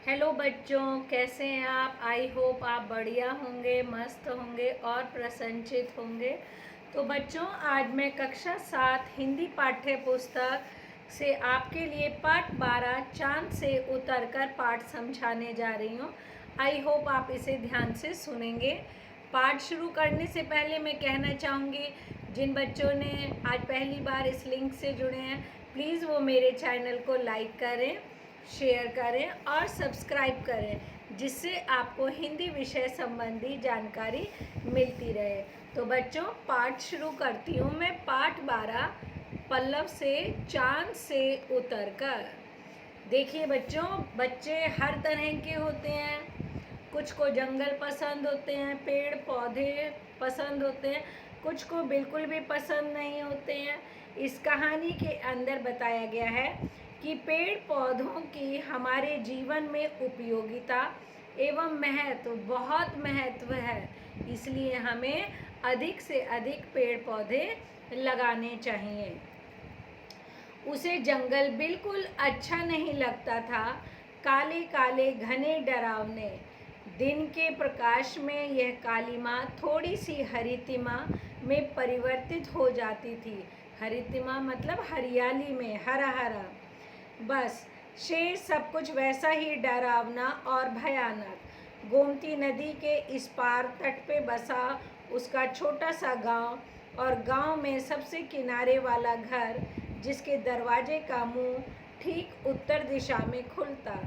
Hello बच्चों, कैसे हैं आप। आई होप आप बढ़िया होंगे, मस्त होंगे और प्रसन्नचित होंगे। तो बच्चों, आज मैं कक्षा 7 हिंदी पाठ्य पुस्तक से आपके लिए पाठ 12 चांद से उतरकर पाठ समझाने जा रही हूँ। आई होप आप इसे ध्यान से सुनेंगे। पाठ शुरू करने से पहले मैं कहना चाहूँगी, जिन बच्चों ने आज पहली बार इस लिंक से जुड़े हैं, प्लीज़ वो मेरे चैनल को लाइक करें, शेयर करें और सब्सक्राइब करें, जिससे आपको हिंदी विषय संबंधी जानकारी मिलती रहे। तो बच्चों, पाठ शुरू करती हूँ मैं। पाठ 12 पल्लव से चांद से उतरकर। देखिए बच्चों, बच्चे हर तरह के होते हैं। कुछ को जंगल पसंद होते हैं, पेड़ पौधे पसंद होते हैं, कुछ को बिल्कुल भी पसंद नहीं होते हैं। इस कहानी के अंदर बताया गया है कि पेड़ पौधों की हमारे जीवन में उपयोगिता एवं महत्व, बहुत महत्व है। इसलिए हमें अधिक से अधिक पेड़ पौधे लगाने चाहिए। उसे जंगल बिल्कुल अच्छा नहीं लगता था। काले काले घने डरावने दिन के प्रकाश में यह कालीमा थोड़ी सी हरितिमा में परिवर्तित हो जाती थी। हरितिमा मतलब हरियाली में, हरा हरा। बस शेर सब कुछ वैसा ही डरावना और भयानक। गोमती नदी के इस पार तट पे बसा उसका छोटा सा गांव, और गांव में सबसे किनारे वाला घर, जिसके दरवाजे का मुंह ठीक उत्तर दिशा में खुलता,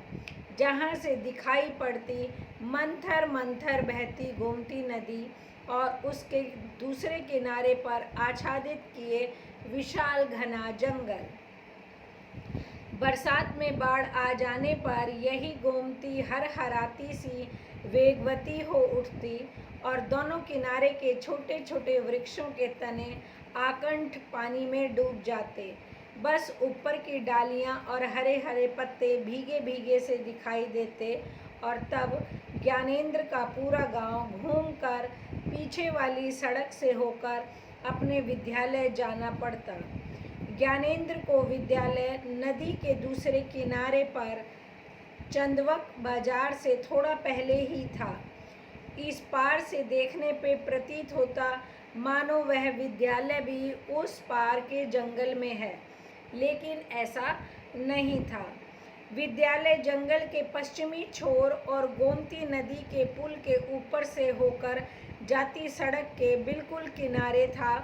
जहां से दिखाई पड़ती मंथर मंथर बहती गोमती नदी और उसके दूसरे किनारे पर आच्छादित किए विशाल घना जंगल। बरसात में बाढ़ आ जाने पर यही गोमती हरहराती सी वेगवती हो उठती और दोनों किनारे के छोटे छोटे वृक्षों के तने आकंठ पानी में डूब जाते। बस ऊपर की डालियां और हरे हरे पत्ते भीगे भीगे से दिखाई देते, और तब ज्ञानेंद्र का पूरा गांव घूमकर पीछे वाली सड़क से होकर अपने विद्यालय जाना पड़ता। ज्ञानेंद्र को विद्यालय नदी के दूसरे किनारे पर चंदवक बाजार से थोड़ा पहले ही था। इस पार से देखने पे प्रतीत होता मानो वह विद्यालय भी उस पार के जंगल में है, लेकिन ऐसा नहीं था। विद्यालय जंगल के पश्चिमी छोर और गोमती नदी के पुल के ऊपर से होकर जाती सड़क के बिल्कुल किनारे था।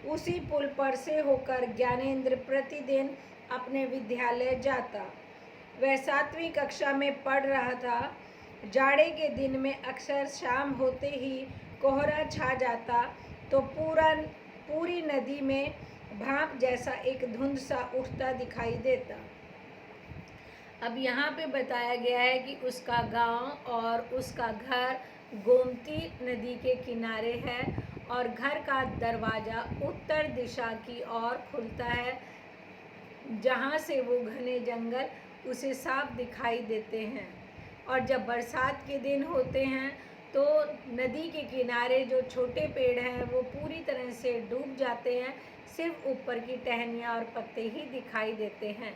उसी पुल पर से होकर ज्ञानेंद्र प्रतिदिन अपने विद्यालय जाता। वह 7वीं कक्षा में पढ़ रहा था। जाड़े के दिन में अक्सर शाम होते ही कोहरा छा जाता, तो पूरी नदी में भाप जैसा एक धुंध सा उठता दिखाई देता। अब यहाँ पे बताया गया है कि उसका गांव और उसका घर गोमती नदी के किनारे है, और घर का दरवाज़ा उत्तर दिशा की ओर खुलता है, जहाँ से वो घने जंगल उसे साफ दिखाई देते हैं। और जब बरसात के दिन होते हैं तो नदी के किनारे जो छोटे पेड़ हैं वो पूरी तरह से डूब जाते हैं, सिर्फ ऊपर की टहनियाँ और पत्ते ही दिखाई देते हैं।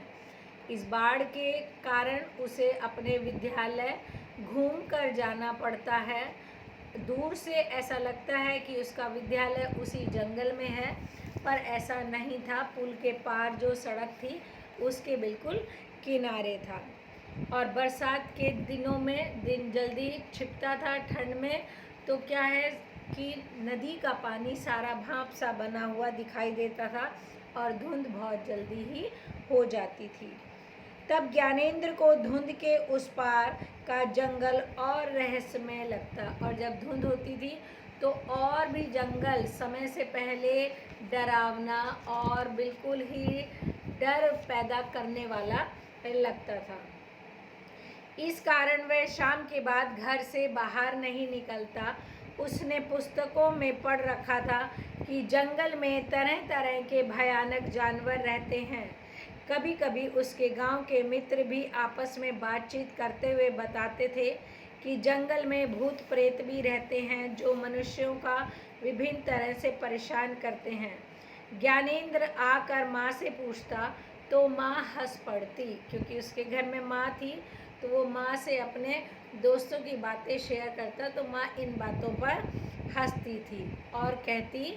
इस बाढ़ के कारण उसे अपने विद्यालय घूम कर जाना पड़ता है। दूर से ऐसा लगता है कि उसका विद्यालय उसी जंगल में है, पर ऐसा नहीं था। पुल के पार जो सड़क थी उसके बिल्कुल किनारे था। और बरसात के दिनों में दिन जल्दी छिपता था ठंड में, तो क्या है कि नदी का पानी सारा भाप सा बना हुआ दिखाई देता था और धुंध बहुत जल्दी ही हो जाती थी। तब ज्ञानेंद्र को धुंध के उस पार का जंगल और रहस्यमय लगता, और जब धुंध होती थी तो और भी जंगल समय से पहले डरावना और बिल्कुल ही डर पैदा करने वाला लगता था। इस कारण वह शाम के बाद घर से बाहर नहीं निकलता। उसने पुस्तकों में पढ़ रखा था कि जंगल में तरह तरह के भयानक जानवर रहते हैं। कभी कभी उसके गांव के मित्र भी आपस में बातचीत करते हुए बताते थे कि जंगल में भूत प्रेत भी रहते हैं, जो मनुष्यों का विभिन्न तरह से परेशान करते हैं। ज्ञानेंद्र आकर माँ से पूछता तो माँ हंस पड़ती, क्योंकि उसके घर में माँ थी तो वो माँ से अपने दोस्तों की बातें शेयर करता, तो माँ इन बातों पर हंसती थी और कहती,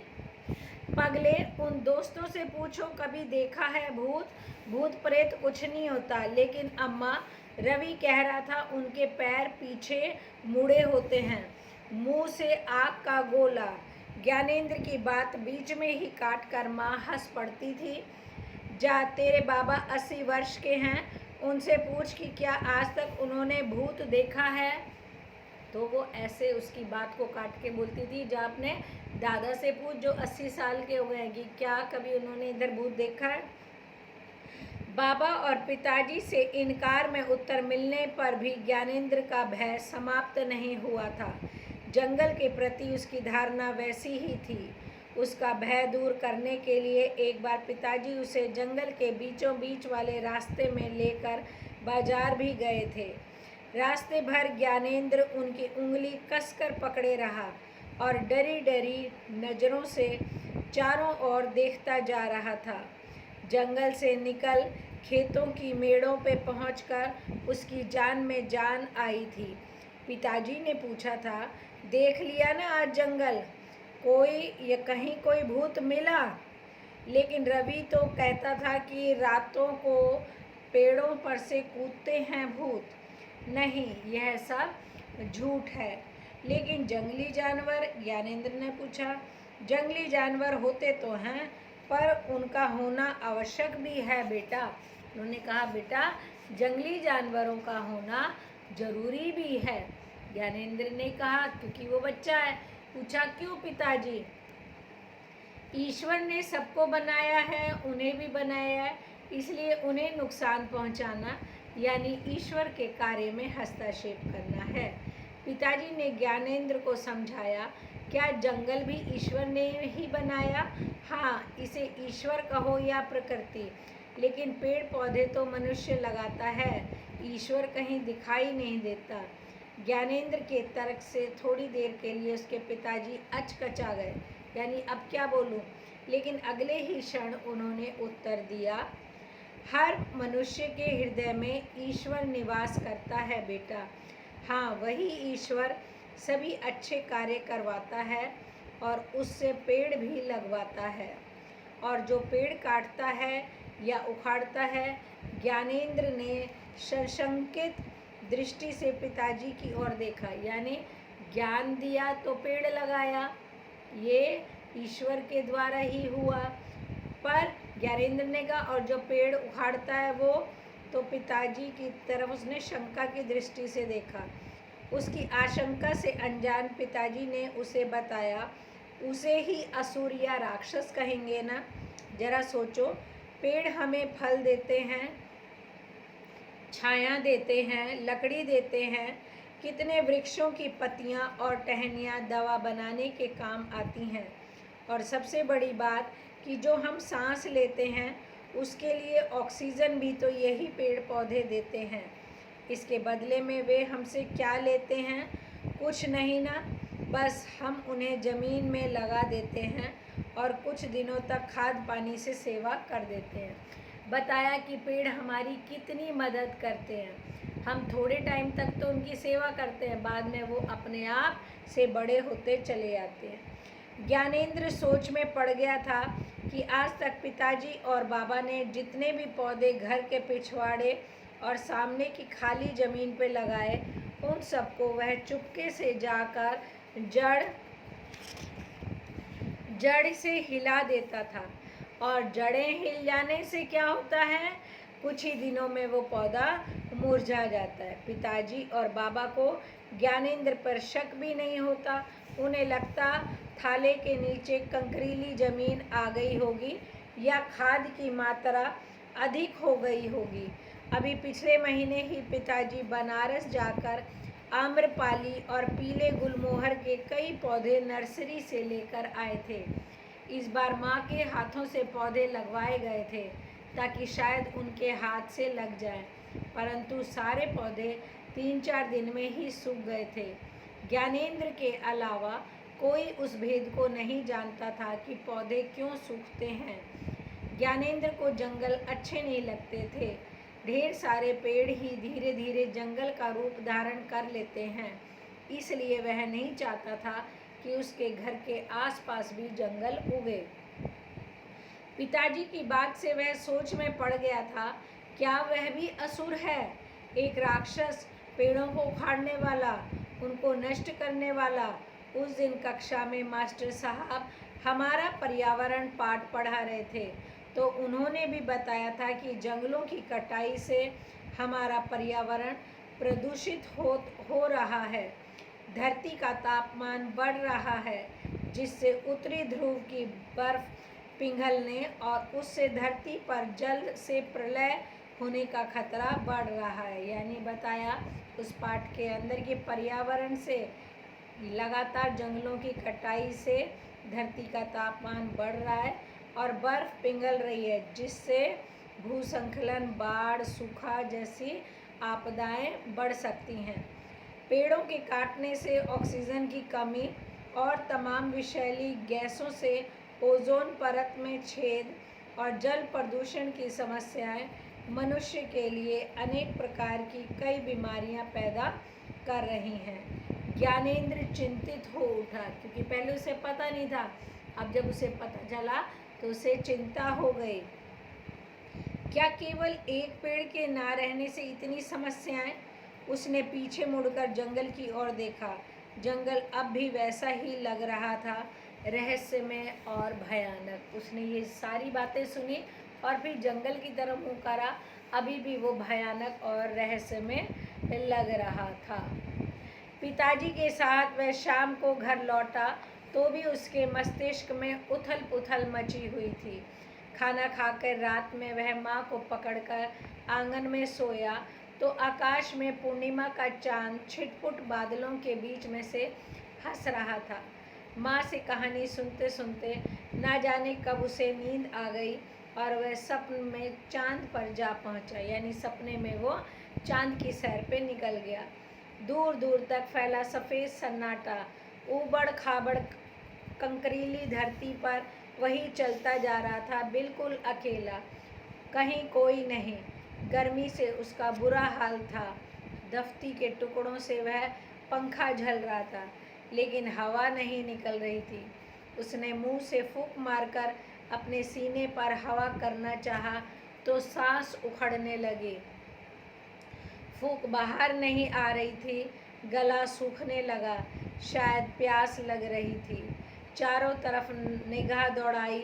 पगले, उन दोस्तों से पूछो कभी देखा है भूत? भूत प्रेत कुछ नहीं होता। लेकिन अम्मा, रवि कह रहा था उनके पैर पीछे मुड़े होते हैं, मुंह से आग का गोला। ज्ञानेंद्र की बात बीच में ही काट कर माँ हंस पड़ती थी। जा, तेरे बाबा 80 वर्ष के हैं, उनसे पूछ कि क्या आज तक उन्होंने भूत देखा है। तो वो ऐसे उसकी बात को काट के बोलती थी, जा अपने दादा से पूछ जो 80 साल के हो गए हैं कि क्या कभी उन्होंने इधर भूत देखा है। बाबा और पिताजी से इनकार में उत्तर मिलने पर भी ज्ञानेंद्र का भय समाप्त नहीं हुआ था। जंगल के प्रति उसकी धारणा वैसी ही थी। उसका भय दूर करने के लिए एक बार पिताजी उसे जंगल के बीचों बीच वाले रास्ते में लेकर बाजार भी गए थे। रास्ते भर ज्ञानेंद्र उनकी उंगली कसकर पकड़े रहा और डरी डरी नज़रों से चारों ओर देखता जा रहा था। जंगल से निकल खेतों की मेड़ों पे पहुंचकर उसकी जान में जान आई थी। पिताजी ने पूछा था, देख लिया ना आज जंगल, कोई या कहीं कोई भूत मिला? लेकिन रवि तो कहता था कि रातों को पेड़ों पर से कूदते हैं भूत। नहीं, यह सब झूठ है। लेकिन जंगली जानवर? ज्ञानेंद्र ने पूछा। जंगली जानवर होते तो हैं, पर उनका होना आवश्यक भी है बेटा। उन्होंने कहा, बेटा जंगली जानवरों का होना जरूरी भी है। ज्ञानेंद्र ने कहा, क्योंकि वो बच्चा है। पूछा, क्यों पिताजी? ईश्वर ने सबको बनाया है, उन्हें भी बनाया है, इसलिए उन्हें नुकसान पहुंचाना यानी ईश्वर के कार्य में हस्तक्षेप करना है। पिताजी ने ज्ञानेंद्र को समझाया, क्या जंगल भी ईश्वर ने ही बनाया? हाँ, इसे ईश्वर कहो या प्रकृति, लेकिन पेड़ पौधे तो मनुष्य लगाता है, ईश्वर कहीं दिखाई नहीं देता। ज्ञानेंद्र के तर्क से थोड़ी देर के लिए उसके पिताजी अचकचा गए, यानी अब क्या बोलूं। लेकिन अगले ही क्षण उन्होंने उत्तर दिया, हर मनुष्य के हृदय में ईश्वर निवास करता है बेटा। हाँ, वही ईश्वर सभी अच्छे कार्य करवाता है और उससे पेड़ भी लगवाता है। और जो पेड़ काटता है या उखाड़ता है। ज्ञानेंद्र ने सशंकित दृष्टि से पिताजी की ओर देखा, यानी ज्ञान दिया तो पेड़ लगाया, ये ईश्वर के द्वारा ही हुआ। पर ज्ञानेंद्र ने कहा, और जो पेड़ उखाड़ता है वो? तो पिताजी की तरफ उसने शंका की दृष्टि से देखा। उसकी आशंका से अनजान पिताजी ने उसे बताया, उसे ही असुर या राक्षस कहेंगे ना। जरा सोचो, पेड़ हमें फल देते हैं, छाया देते हैं, लकड़ी देते हैं। कितने वृक्षों की पत्तियां और टहनियाँ दवा बनाने के काम आती हैं। और सबसे बड़ी बात कि जो हम सांस लेते हैं उसके लिए ऑक्सीजन भी तो यही पेड़ पौधे देते हैं। इसके बदले में वे हमसे क्या लेते हैं? कुछ नहीं ना, बस हम उन्हें ज़मीन में लगा देते हैं और कुछ दिनों तक खाद पानी से सेवा कर देते हैं। बताया कि पेड़ हमारी कितनी मदद करते हैं। हम थोड़े टाइम तक तो उनकी सेवा करते हैं, बाद में वो अपने आप से बड़े होते चले जाते हैं। ज्ञानेंद्र सोच में पड़ गया था कि आज तक पिताजी और बाबा ने जितने भी पौधे घर के पिछवाड़े और सामने की खाली ज़मीन पे लगाए, उन सबको वह चुपके से जाकर जड़ से हिला देता था। और जड़ें हिल जाने से क्या होता है? कुछ ही दिनों में वो पौधा मुरझा जाता है। पिताजी और बाबा को ज्ञानेंद्र पर शक भी नहीं होता। उन्हें लगता थाले के नीचे कंकरीली ज़मीन आ गई होगी या खाद की मात्रा अधिक हो गई होगी। अभी पिछले महीने ही पिताजी बनारस जाकर आम्रपाली और पीले गुलमोहर के कई पौधे नर्सरी से लेकर आए थे। इस बार माँ के हाथों से पौधे लगवाए गए थे ताकि शायद उनके हाथ से लग जाए, परंतु सारे पौधे 3-4 दिन में ही सूख गए थे। ज्ञानेंद्र के अलावा कोई उस भेद को नहीं जानता था कि पौधे क्यों सूखते हैं। ज्ञानेंद्र को जंगल अच्छे नहीं लगते थे। ढेर सारे पेड़ ही धीरे धीरे जंगल का रूप धारण कर लेते हैं, इसलिए वह नहीं चाहता था कि उसके घर के आसपास भी जंगल उगे। पिताजी की बात से वह सोच में पड़ गया था, क्या वह भी असुर है, एक राक्षस, पेड़ों को उखाड़ने वाला, उनको नष्ट करने वाला। उस दिन कक्षा में मास्टर साहब हमारा पर्यावरण पाठ पढ़ा रहे थे, तो उन्होंने भी बताया था कि जंगलों की कटाई से हमारा पर्यावरण प्रदूषित हो रहा है, धरती का तापमान बढ़ रहा है, जिससे उत्तरी ध्रुव की बर्फ पिघलने और उससे धरती पर जल से प्रलय होने का खतरा बढ़ रहा है। यानी बताया उस पाठ के अंदर कि पर्यावरण से लगातार जंगलों की कटाई से धरती का तापमान बढ़ रहा है और बर्फ पिघल रही है, जिससे भूस्खलन, बाढ़, सूखा जैसी आपदाएं बढ़ सकती हैं। पेड़ों के काटने से ऑक्सीजन की कमी और तमाम विषैली गैसों से ओजोन परत में छेद और जल प्रदूषण की समस्याएं मनुष्य के लिए अनेक प्रकार की कई बीमारियां पैदा कर रही हैं। ज्ञानेंद्र चिंतित हो उठा, क्योंकि पहले उसे पता नहीं था, अब जब उसे पता चला तो उसे चिंता हो गई। क्या केवल एक पेड़ के ना रहने से इतनी समस्याएं? उसने पीछे मुड़कर जंगल की ओर देखा। जंगल अब भी वैसा ही लग रहा था, रहस्यमय और भयानक। उसने ये सारी बातें सुनी और फिर जंगल की तरफ मुँह करा, अभी भी वो भयानक और रहस्यमय लग रहा था। पिताजी के साथ वह शाम को घर लौटा तो भी उसके मस्तिष्क में उथल पुथल मची हुई थी। खाना खाकर रात में वह माँ को पकड़कर आंगन में सोया तो आकाश में पूर्णिमा का चांद छिटपुट बादलों के बीच में से हंस रहा था। माँ से कहानी सुनते सुनते ना जाने कब उसे नींद आ गई और वह सपने में चांद पर जा पहुँचा। यानी सपने में वो चांद की सैर पे निकल गया। दूर दूर तक फैला सफ़ेद सन्नाटा, ऊबड़ खाबड़ कंकरीली धरती पर वही चलता जा रहा था, बिल्कुल अकेला, कहीं कोई नहीं। गर्मी से उसका बुरा हाल था। दफ्ती के टुकड़ों से वह पंखा झल रहा था, लेकिन हवा नहीं निकल रही थी। उसने मुंह से फूंक मारकर अपने सीने पर हवा करना चाहा तो सांस उखड़ने लगी। फूंक बाहर नहीं आ रही थी, गला सूखने लगा, शायद प्यास लग रही थी। चारों तरफ निगाह दौड़ाई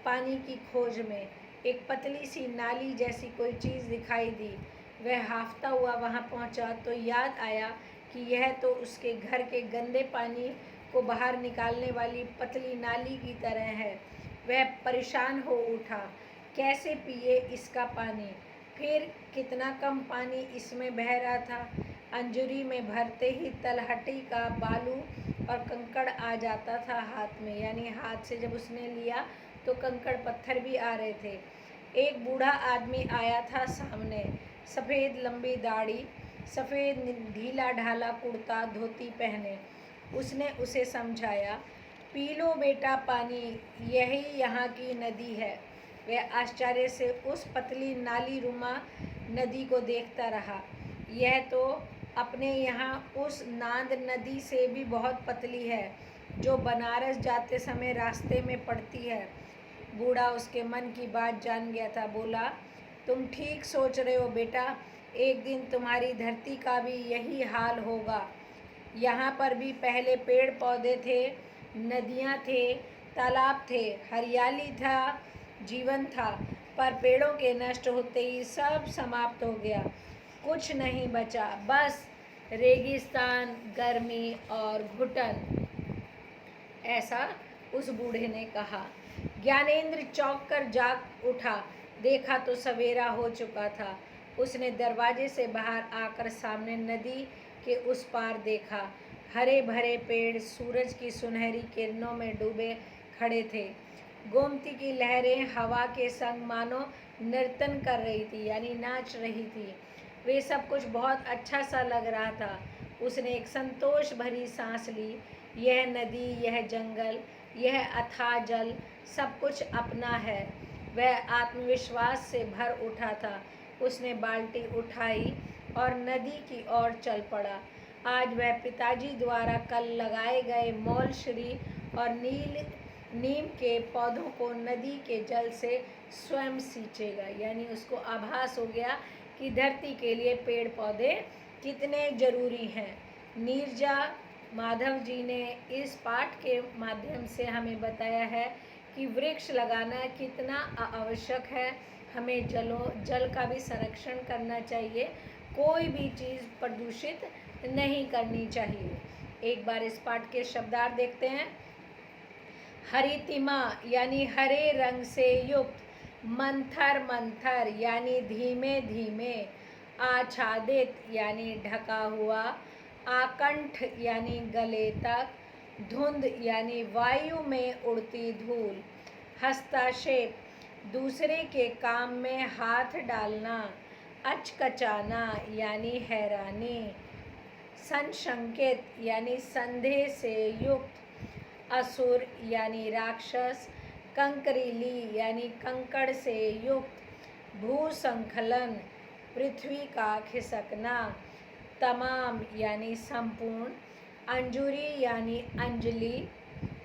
पानी की खोज में। एक पतली सी नाली जैसी कोई चीज़ दिखाई दी। वह हांफता हुआ वहां पहुंचा तो याद आया कि यह तो उसके घर के गंदे पानी को बाहर निकालने वाली पतली नाली की तरह है। वह परेशान हो उठा, कैसे पिए इसका पानी? फिर कितना कम पानी इसमें बह रहा था। अंजुरी में भरते ही तलहटी का बालू और कंकड़ आ जाता था हाथ में। यानी हाथ से जब उसने लिया तो कंकड़ पत्थर भी आ रहे थे। एक बूढ़ा आदमी आया था सामने, सफ़ेद लंबी दाढ़ी, सफ़ेद ढीला ढाला कुर्ता धोती पहने। उसने उसे समझाया, पी लो बेटा पानी, यही यहाँ की नदी है। वह आश्चर्य से उस पतली नाली रुमा नदी को देखता रहा। यह तो अपने यहाँ उस नांद नदी से भी बहुत पतली है, जो बनारस जाते समय रास्ते में पड़ती है। बूढ़ा उसके मन की बात जान गया था। बोला, तुम ठीक सोच रहे हो बेटा, एक दिन तुम्हारी धरती का भी यही हाल होगा। यहाँ पर भी पहले पेड़ पौधे थे, नदियाँ थे, तालाब थे, हरियाली था, जीवन था, पर पेड़ों के नष्ट होते ही सब समाप्त हो गया। कुछ नहीं बचा, बस रेगिस्तान, गर्मी और घुटन। ऐसा उस बूढ़े ने कहा। ज्ञानेंद्र चौंक कर जाग उठा। देखा तो सवेरा हो चुका था। उसने दरवाजे से बाहर आकर सामने नदी के उस पार देखा। हरे भरे पेड़ सूरज की सुनहरी किरणों में डूबे खड़े थे। गोमती की लहरें हवा के संग मानो नर्तन कर रही थी, यानी नाच रही थी। वे सब कुछ बहुत अच्छा सा लग रहा था। उसने एक संतोष भरी सांस ली। यह नदी, यह जंगल, यह अथाह जल, सब कुछ अपना है। वह आत्मविश्वास से भर उठा था। उसने बाल्टी उठाई और नदी की ओर चल पड़ा। आज वह पिताजी द्वारा कल लगाए गए मौलश्री और नीम के पौधों को नदी के जल से स्वयं सींचेगा। यानी उसको आभास हो गया कि धरती के लिए पेड़ पौधे कितने ज़रूरी हैं। नीरजा माधव जी ने इस पाठ के माध्यम से हमें बताया है कि वृक्ष लगाना कितना आवश्यक है। हमें जल का भी संरक्षण करना चाहिए, कोई भी चीज़ प्रदूषित नहीं करनी चाहिए। एक बार इस पाठ के शब्दार्थ देखते हैं। हरितिमा यानी हरे रंग से युक्त, मंथर मंथर यानी धीमे धीमे, आच्छादित यानी ढका हुआ, आकंठ यानी गले तक, धुंध यानी वायु में उड़ती धूल, हस्तक्षेप दूसरे के काम में हाथ डालना, अचकचाना यानी हैरानी, संशंकित यानी संदेह से युक्त, असुर यानी राक्षस, कंकरीली यानी कंकड़ से युक्त, भूसंखलन पृथ्वी का खिसकना, तमाम यानी संपूर्ण, अंजुरी यानी अंजलि,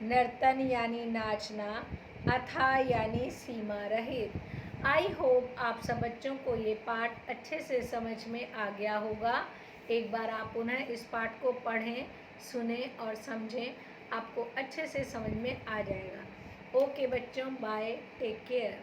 नर्तन यानी नाचना, अथा यानी सीमा रहित। आई होप आप सब बच्चों को ये पाठ अच्छे से समझ में आ गया होगा। एक बार आप पुनः इस पाठ को पढ़ें, सुने और समझें, आपको अच्छे से समझ में आ जाएगा। ओके बच्चों, बाय, टेक केयर।